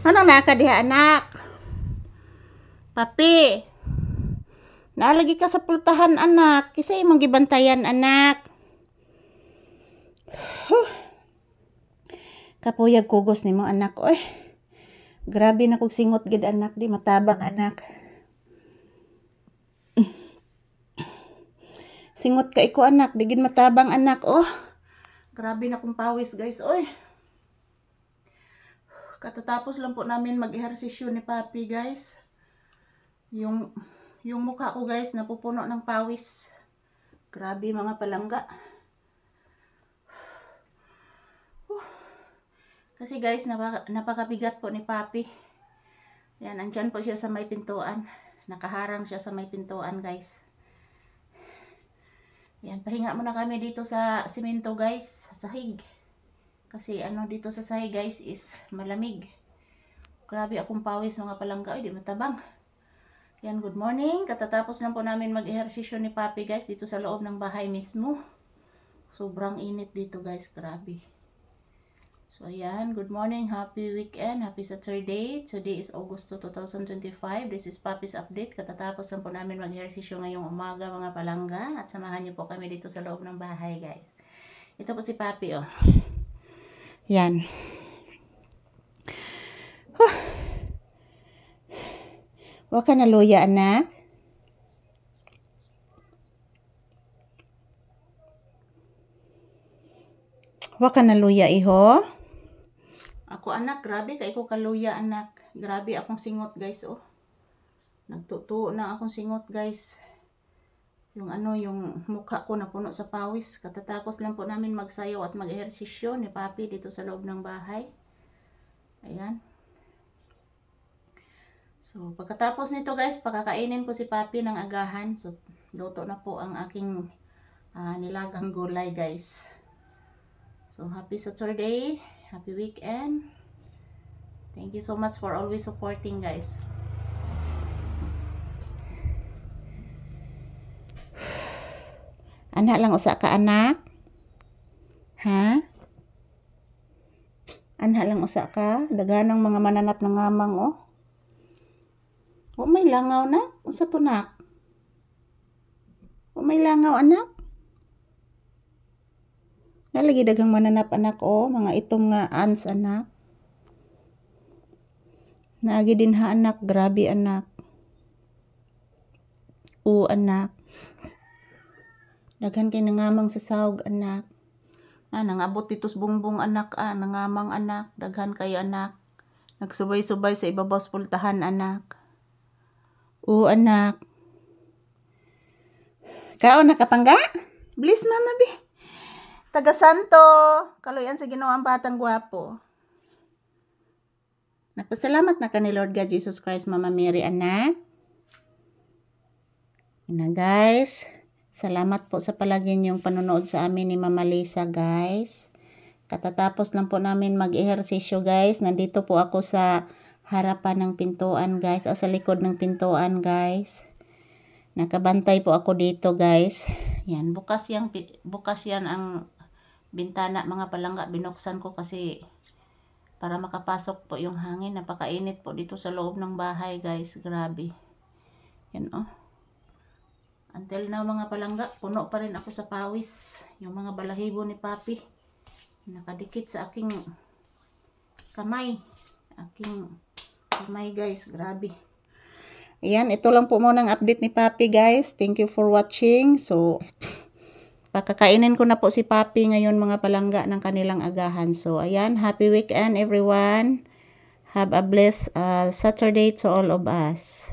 Anong naka diha anak? Papi. Naalagi ka sa pultahan anak. Kisa imong gibantayan anak. Kapuyag kugos nimo anak. Oy. Grabe na kog singot gid anak, di matabang anak. Singot ka iko anak, di gid matabang anak. Oh. Grabe na kong pawis guys. Oy. Katatapos lang po namin mag-ehersisyo ni Papi guys. Yung mukha ko guys napupuno ng pawis. Grabe mga palangga. Kasi guys napakabigat po ni Papi. Yan, andyan po siya sa may pintuan. Nakaharang siya sa may pintuan guys. Yan, pahinga muna kami dito sa simento guys, sa sahig. Kasi dito sa sahig guys is malamig. Grabe akong pawis mga palangga. Ay, di matabang. Yan, good morning. Katatapos lang po namin mag-ehersisyo ni Papi guys dito sa loob ng bahay mismo. Sobrang init dito guys, grabe. So ayan, good morning, happy weekend, happy Saturday. Today is August 2, 2025. This is Papi's update. Katatapos lang po namin mag-ehersisyo ngayong umaga mga palangga. At samahan niyo po kami dito sa loob ng bahay guys. Ito po si Papi oh. Yan. Huwag ka na luya anak. Huwag ka na luya iho. Ako anak, grabe kay ko kaluya anak. Grabe akong singot guys oh. Nagtutuo na akong singot guys. Yung yung mukha ko napuno sa pawis. Katatapos lang po namin magsayaw at mag-ehersisyo ni Papi dito sa loob ng bahay. Ayan. So pagkatapos nito guys, pakakainin ko si Papi ng agahan. So luto na po ang aking nilagang gulay guys. So happy Saturday. Happy weekend. Thank you so much for always supporting guys. Anak lang usa ka anak? Ha? Anak lang usa ka? Daganang mga mananap ng ngamang oh. O may langaw na? Usa to nak? O may langaw anak? Nalagi dagang mananap anak oh, mga itom nga ants anak. Naagi din ha anak, grabe anak. O anak. Daghan kay nangamang sa sahog anak. Nangabot titos bungbong anak nangamang anak, daghan kayo anak. Nagsubay-subay sa ibabaw sa pultahan anak. O anak. Kao nakapangga? Bliss mama bi. Taga Santo, kaluyan sa Ginoo ang batang gwapo. Nagpasalamat na ka ni Lord God Jesus Christ, Mama Mary, anak. Ina guys, salamat po sa palagi niyong panonood sa amin ni Mama Lisa guys. Katatapos lang po namin mag-ehersisyo guys. Nandito po ako sa harapan ng pintuan guys, sa likod ng pintuan guys. Nakabantay po ako dito guys. Yan, bukas yan ang bintana mga palangga, binuksan ko kasi para makapasok po yung hangin. Napakainit po dito sa loob ng bahay guys, grabe. Yan oh. Until now mga palangga, puno pa rin ako sa pawis. Yung mga balahibo ni Papi nakadikit sa aking kamay. Guys, grabe. Ayan, ito lang po muna ang update ni Papi guys. Thank you for watching. So pakakainin ko na po si Papi ngayon mga palangga ng kanilang agahan. So, ayan. Happy weekend everyone. Have a blessed Saturday to all of us.